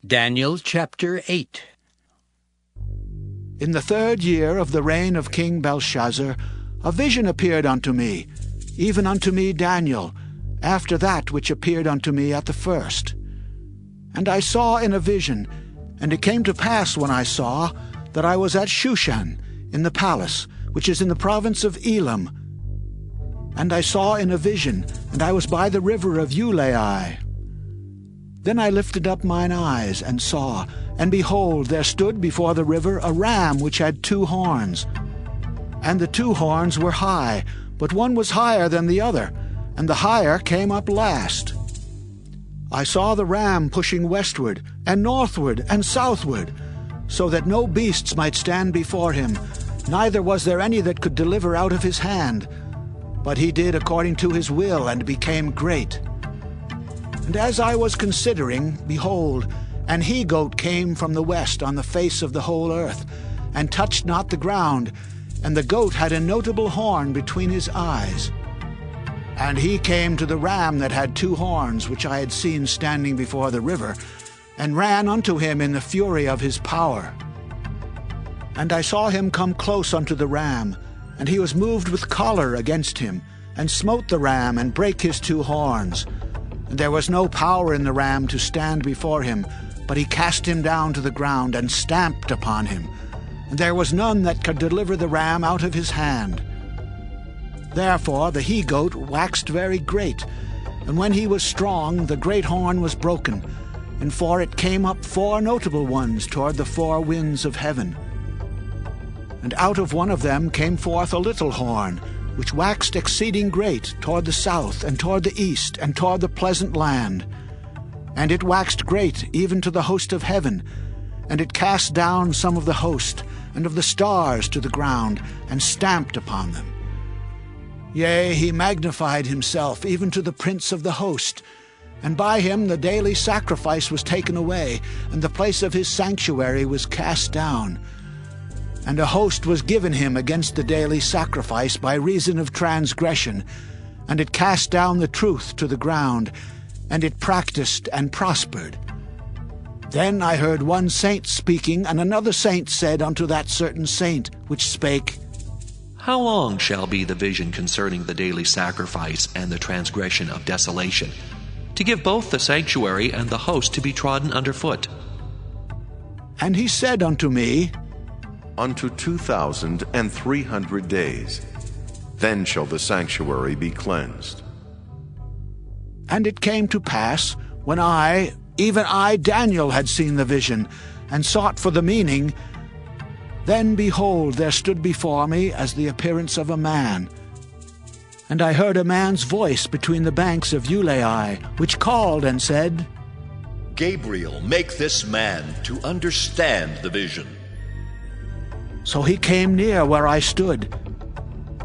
Daniel chapter 8. In the 3rd year of the reign of King Belshazzar, a vision appeared unto me, even unto me Daniel, after that which appeared unto me at the first. And I saw in a vision, and it came to pass when I saw, that I was at Shushan, in the palace, which is in the province of Elam. And I saw in a vision, and I was by the river of Ulai. Then I lifted up mine eyes, and saw, and behold, there stood before the river a ram which had 2 horns. And the 2 horns were high, but one was higher than the other, and the higher came up last. I saw the ram pushing westward, and northward, and southward, so that no beasts might stand before him, neither was there any that could deliver out of his hand. But he did according to his will, and became great. And as I was considering, behold, an he-goat came from the west on the face of the whole earth, and touched not the ground, and the goat had a notable horn between his eyes. And he came to the ram that had 2 horns, which I had seen standing before the river, and ran unto him in the fury of his power. And I saw him come close unto the ram, and he was moved with choler against him, and smote the ram, and brake his 2 horns. And there was no power in the ram to stand before him, but he cast him down to the ground, and stamped upon him. And there was none that could deliver the ram out of his hand. Therefore the he-goat waxed very great, and when he was strong, the great horn was broken, and for it came up 4 notable ones toward the 4 winds of heaven. And out of one of them came forth a little horn, which waxed exceeding great toward the south, and toward the east, and toward the pleasant land. And it waxed great even to the host of heaven, and it cast down some of the host, and of the stars to the ground, and stamped upon them. Yea, he magnified himself even to the prince of the host, and by him the daily sacrifice was taken away, and the place of his sanctuary was cast down. And a host was given him against the daily sacrifice by reason of transgression, and it cast down the truth to the ground, and it practiced and prospered. Then I heard one saint speaking, and another saint said unto that certain saint which spake, How long shall be the vision concerning the daily sacrifice and the transgression of desolation, to give both the sanctuary and the host to be trodden under foot? And he said unto me, Unto 2,300 days. Then shall the sanctuary be cleansed. And it came to pass, when I, even I, Daniel, had seen the vision, and sought for the meaning, then behold, there stood before me as the appearance of a man. And I heard a man's voice between the banks of Ulai, which called and said, Gabriel, make this man to understand the vision. So he came near where I stood.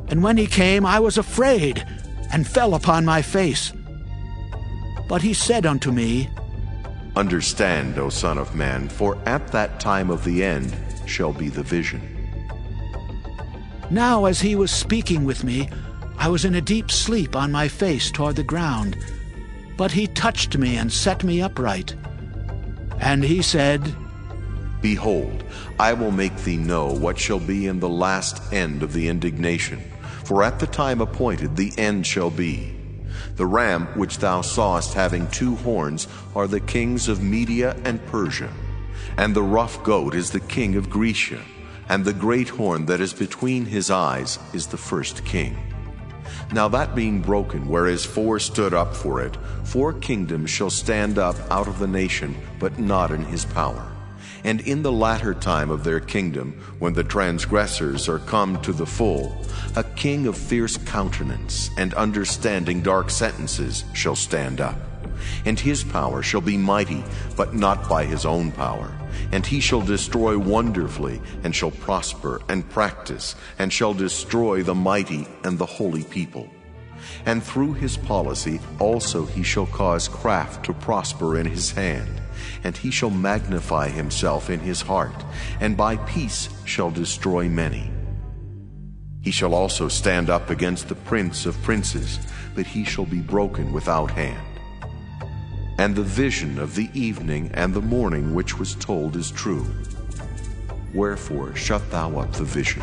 And when he came, I was afraid, and fell upon my face. But he said unto me, Understand, O Son of Man, for at that time of the end shall be the vision. Now as he was speaking with me, I was in a deep sleep on my face toward the ground. But he touched me and set me upright. And he said, Behold, I will make thee know what shall be in the last end of the indignation, for at the time appointed the end shall be. The ram which thou sawest having 2 horns are the kings of Media and Persia, and the rough goat is the king of Grecia, and the great horn that is between his eyes is the first king. Now that being broken, whereas 4 stood up for it, 4 kingdoms shall stand up out of the nation, but not in his power. And in the latter time of their kingdom, when the transgressors are come to the full, a king of fierce countenance and understanding dark sentences shall stand up. And his power shall be mighty, but not by his own power. And he shall destroy wonderfully, and shall prosper and practice, and shall destroy the mighty and the holy people. And through his policy also he shall cause craft to prosper in his hand. And he shall magnify himself in his heart, and by peace shall destroy many. He shall also stand up against the prince of princes, but he shall be broken without hand. and the vision of the evening and the morning which was told is true. Wherefore shut thou up the vision,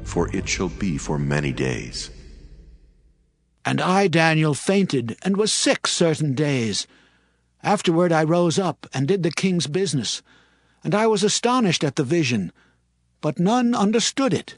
for it shall be for many days. And I, Daniel, fainted, and was sick certain days. Afterward I rose up, and did the king's business. And I was astonished at the vision, but none understood it.